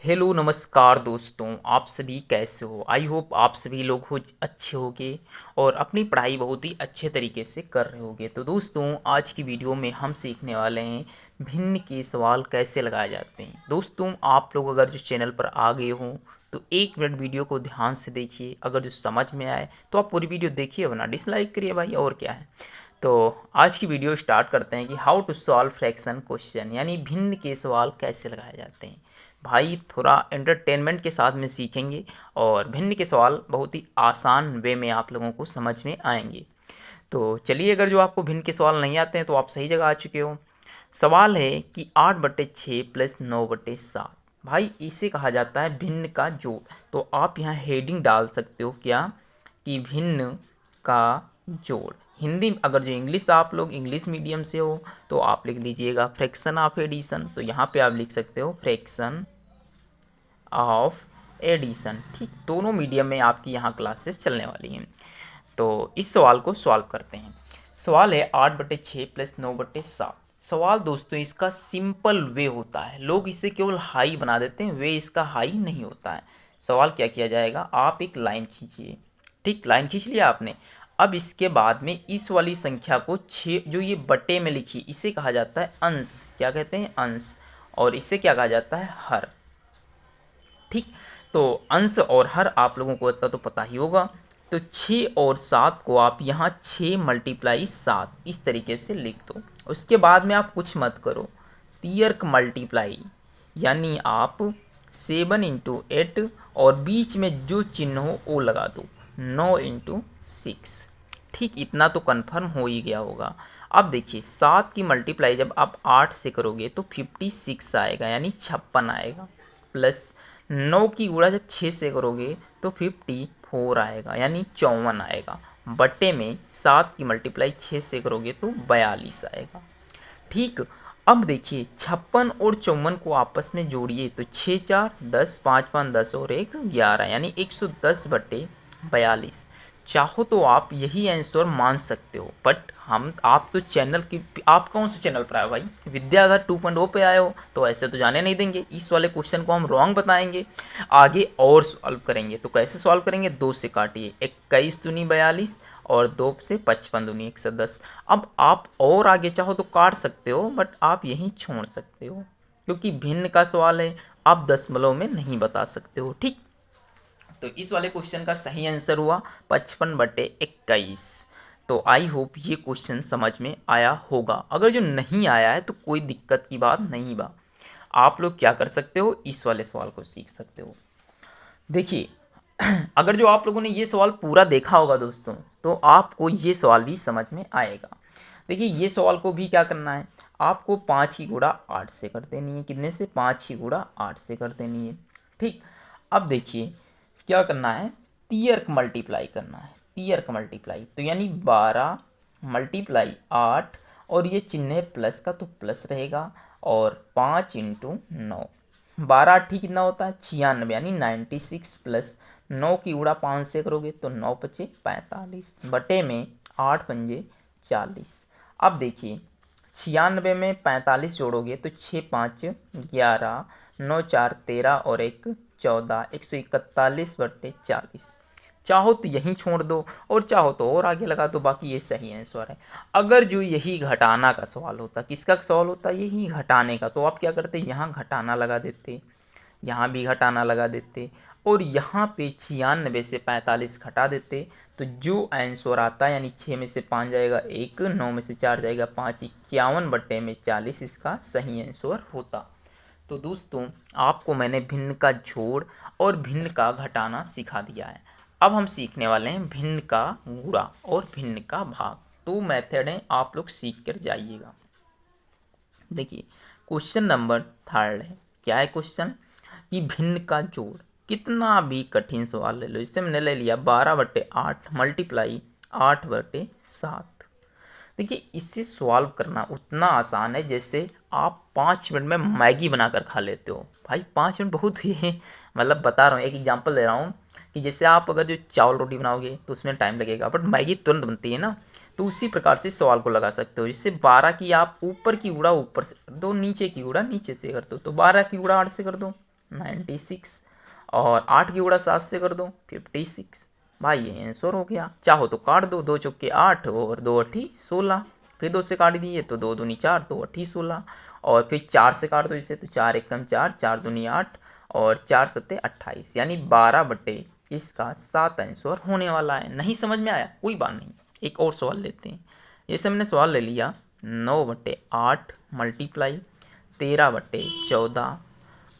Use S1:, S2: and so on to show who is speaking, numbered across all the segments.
S1: Hello नमस्कार दोस्तों, आप सभी कैसे हो। आई होप आप सभी लोग हो अच्छे होगे और अपनी पढ़ाई बहुत ही अच्छे तरीके से कर रहे होगे। तो दोस्तों, आज की वीडियो में हम सीखने वाले हैं भिन्न के सवाल कैसे लगाए जाते हैं। दोस्तों, आप लोग अगर जो चैनल पर आ गए हो तो 1 मिनट वीडियो को ध्यान से देखिए। अगर जो समझ में आए तो आप पूरी वीडियो देखिए, वरना डिसलाइक करिए भाई, और क्या है। तो आज की वीडियो स्टार्ट करते हैं कि how to solve fraction question, यानी भिन्न के सवाल कैसे लगाए जाते हैं। भाई थोड़ा एंटरटेनमेंट के साथ में सीखेंगे और भिन्न के सवाल बहुत ही आसान वे में आप लोगों को समझ में आएंगे। तो चलिए, अगर जो आपको भिन्न के सवाल नहीं आते हैं तो आप सही जगह आ चुके हो। सवाल है कि 8/6 + 9/7, भाई इसे कहा जाता है भिन्न का जोड़। तो आप यहाँ हेडिंग डाल सकते हो क्या, कि भिन्न का जोड़। हिंदी अगर जो इंग्लिश आप लोग इंग्लिश मीडियम से हो तो आप लिख लीजिएगा फ्रैक्शन ऑफ एडिशन। तो यहाँ पे आप लिख सकते हो फ्रैक्शन ऑफ एडिशन। ठीक, दोनों मीडियम में आपकी यहाँ क्लासेस चलने वाली हैं। तो इस सवाल को सॉल्व करते हैं। सवाल है 8/6 + 9/7। सवाल दोस्तों इसका सिंपल वे होता है, लोग इसे केवल हाई बना देते हैं, वे इसका हाई नहीं होता है। सवाल क्या किया जाएगा, आप एक लाइन खींचिए। ठीक, लाइन खींच लिया आपने। अब इसके बाद में इस वाली संख्या को 6 जो ये बटे में लिखी, इसे कहा जाता है अंश। क्या कहते हैं, अंश। और इसे क्या कहा जाता है, हर। ठीक, तो अंश और हर आप लोगों को इतना तो पता ही होगा। तो 6 और 7 को आप यहाँ 6 × 7 इस तरीके से लिख दो। उसके बाद में आप कुछ मत करो, तियर्क मल्टीप्लाई, यानी आप 7 × 8 और बीच में जो चिन्ह हो वो लगा दो, 9 × 6। ठीक, इतना तो कन्फर्म हो ही गया होगा। अब देखिए 7 की मल्टीप्लाई जब आप 8 से करोगे तो 56 आएगा, यानी 56 आएगा। प्लस 9 की गुणा जब 6 से करोगे तो 54 आएगा, यानी 54 आएगा। बट्टे में 7 की मल्टीप्लाई 6 से करोगे तो 42 आएगा। ठीक, अब देखिए 56 और 54 को आपस में जोड़िए तो 6 × 4 = 10, 5 × 5 = 10 और 1 = 11, यानी 110/42। चाहो तो आप यही आंसर मान सकते हो, बट हम आप तो चैनल की, आप कौन से चैनल पर आए हो भाई, विद्याघर 2.0 पे आए हो, तो ऐसे तो जाने नहीं देंगे। इस वाले क्वेश्चन को हम रॉन्ग बताएंगे, आगे और सॉल्व करेंगे। तो कैसे सॉल्व करेंगे, 2 से काटिए, 21 दूनी 42 और 2 से 55 दूनी 110। अब आप और आगे चाहो तो काट सकते हो, बट आप यहीं छोड़ सकते हो, क्योंकि भिन्न का सवाल है, आप दशमलव में नहीं बता सकते हो। ठीक, तो इस वाले क्वेश्चन का सही आंसर हुआ 55/21। तो आई होप ये क्वेश्चन समझ में आया होगा। अगर जो नहीं आया है तो कोई दिक्कत की बात नहीं बा, आप लोग क्या कर सकते हो, इस वाले सवाल को सीख सकते हो। देखिए अगर जो आप लोगों ने ये सवाल पूरा देखा होगा दोस्तों, तो आपको ये सवाल भी समझ में आएगा। देखिए ये सवाल को भी क्या करना है, आपको 5 की गुणा 8 से कर देनी है। कितने से, 5 की गुणा 8 से कर देनी है। ठीक, अब देखिए क्या करना है, तियर्क मल्टीप्लाई करना है। तियर्क मल्टीप्लाई तो यानी 12 × 8, और ये चिन्ह है प्लस का तो प्लस रहेगा, और 5 × 9, 12 कितना होता है, 96, यानी 96 प्लस 9 की गुणा 5 से करोगे तो 9 × 5 = 45, बटे में 8 × 5 = 40। अब देखिए 96 में 45 जोड़ोगे तो 6 × 5 = 11, 9 × 4 = 13 और 1 = 14, 141/40। चाहो तो यहीं छोड़ दो और चाहो तो और आगे लगा दो, बाकी ये सही आंसर है। अगर जो यही घटाना का सवाल होता, किसका सवाल होता, यही घटाने का, तो आप क्या करते, यहाँ घटाना लगा देते, यहाँ भी घटाना लगा देते, और यहाँ पे 96 से 45 घटा देते, तो जो आंसर आता है, यानी 6 में से 5 जाएगा 1, 9 में से 4 जाएगा 5, 51/40 इसका सही आंसर होता। तो दोस्तों, आपको मैंने भिन्न का जोड़ और भिन्न का घटाना सिखा दिया है। अब हम सीखने वाले हैं भिन्न का गुणा और भिन्न का भाग। तो मेथड है, आप लोग सीख कर जाइएगा। देखिए क्वेश्चन नंबर 3 है, क्या है क्वेश्चन, कि भिन्न का जोड़। कितना भी कठिन सवाल ले लो, इससे मैंने ले लिया 12/8 × 8/7। देखिए इससे सॉल्व करना उतना आसान है जैसे आप 5 मिनट में मैगी बनाकर खा लेते हो। भाई 5 मिनट बहुत ही है, मतलब बता रहा हूँ, एक एग्जांपल दे रहा हूँ, कि जैसे आप अगर जो चावल रोटी बनाओगे तो उसमें टाइम लगेगा, बट मैगी तुरंत बनती है ना। तो उसी प्रकार से सवाल को लगा सकते हो। जिससे 12 की आप ऊपर की गुणा ऊपर से कर दो, नीचे की गुणा नीचे से कर दो, तो 12 की गुणा 8 से कर दो, 96 और 8 की गुणा 7 से कर दो 56। भाई ये आंसर हो गया। चाहो तो काट दो, 2 चौके 8 और 2 अठी 16। फिर 2 से काट दिए तो 2 दूनी 4, 2 अठी 16 और फिर 4 से काट दो इसे तो 4 एकम 4, 4 दूनी 8 और 4 सत्ते 28, यानी 12 बटे इसका 7 आंसर होने वाला है। नहीं समझ में आया कोई बात नहीं, एक और सवाल लेते हैं। जैसे हमने सवाल ले लिया 9/8 मल्टीप्लाई 13/14।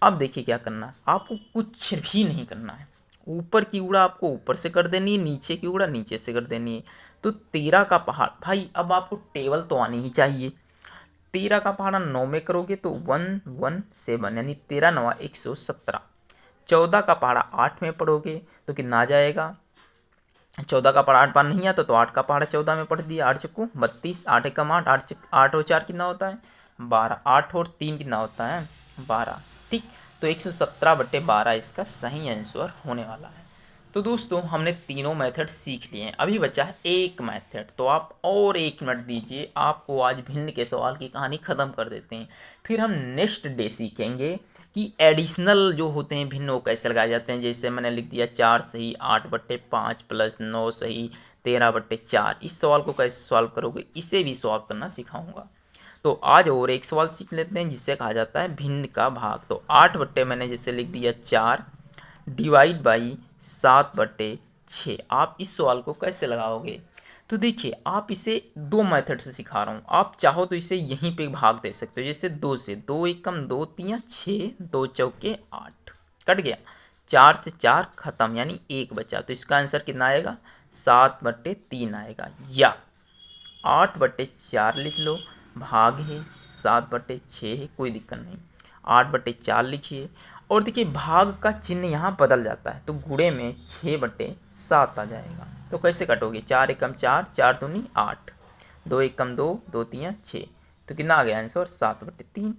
S1: अब देखिए क्या करना है, आपको कुछ भी नहीं करना है। ऊपर की गुणा आपको ऊपर से कर देनी है, नीचे की गुणा नीचे से कर देनी है। तो 13 का पहाड़ भाई, अब आपको टेबल तो आनी ही चाहिए। 13 का पहाड़ा 9 में करोगे तो 117, यानी 13 9 117। 14 का पहाड़ा 8 में पढ़ोगे तो कितना आ जाएगा, 14 का पहाड़ा 8 बार नहीं आता तो 8 का पहाड़ा 14 में पढ़ दिया, 8 चक्कू 32, 8 एकम 8, 8 और 4 कितना होता है 12, 8 और 3 कितना होता है 12। ठीक, तो 117/12 इसका सही आंसर होने वाला है। तो दोस्तों हमने तीनों मेथड सीख लिए हैं, अभी बचा है एक मेथड। तो आप और 1 मिनट दीजिए, आपको आज भिन्न के सवाल की कहानी ख़त्म कर देते हैं। फिर हम नेक्स्ट डे सीखेंगे कि एडिशनल जो होते हैं भिन्न वो कैसे लगाए जाते हैं। जैसे मैंने लिख दिया 4 सही 8/5 प्लस 9 सही 13/4। इस सवाल को कैसे सॉल्व करोगे, इसे भी सॉल्व करना सिखाऊंगा। तो आज और एक सवाल सीख लेते हैं जिससे कहा जाता है भिन्न का भाग। तो 8 मैंने जैसे लिख दिया 4 डिवाइड बाई 7/6। आप इस सवाल को कैसे लगाओगे, तो देखिए आप इसे 2 मेथड से सिखा रहा हूँ। आप चाहो तो इसे यहीं पे भाग दे सकते हो, जैसे 2 से, 2 एकम 2 3 6, 2 चौके 8 कट गया, 4 से 4 खत्म, यानी 1 बचा। तो इसका आंसर कितना आएगा 7/3 आएगा, या 8/4 लिख लो, भाग है 7/6 है, कोई दिक्कत नहीं। 8/4 लिखिए और देखिए भाग का चिन्ह यहाँ बदल जाता है तो गुणे में 6/7 आ जाएगा। तो कैसे कटोगे, 4 एकम 4, 4 दूनी 8, 2 एकम 2, 2 3 6, तो कितना आ गया आंसर 7/3।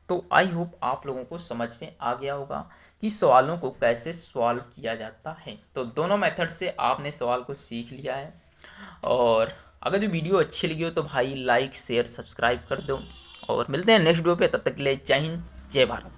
S1: तो आई होप आप लोगों को समझ में आ गया होगा कि सवालों को कैसे सॉल्व किया जाता है। तो दोनों मेथड से आपने सवाल को सीख लिया है। और अगर जो वीडियो अच्छी लगी हो तो भाई लाइक शेयर सब्सक्राइब कर दो और मिलते हैं नेक्स्ट वीडियो पे। तब तक के लिए जय हिंद जय भारत।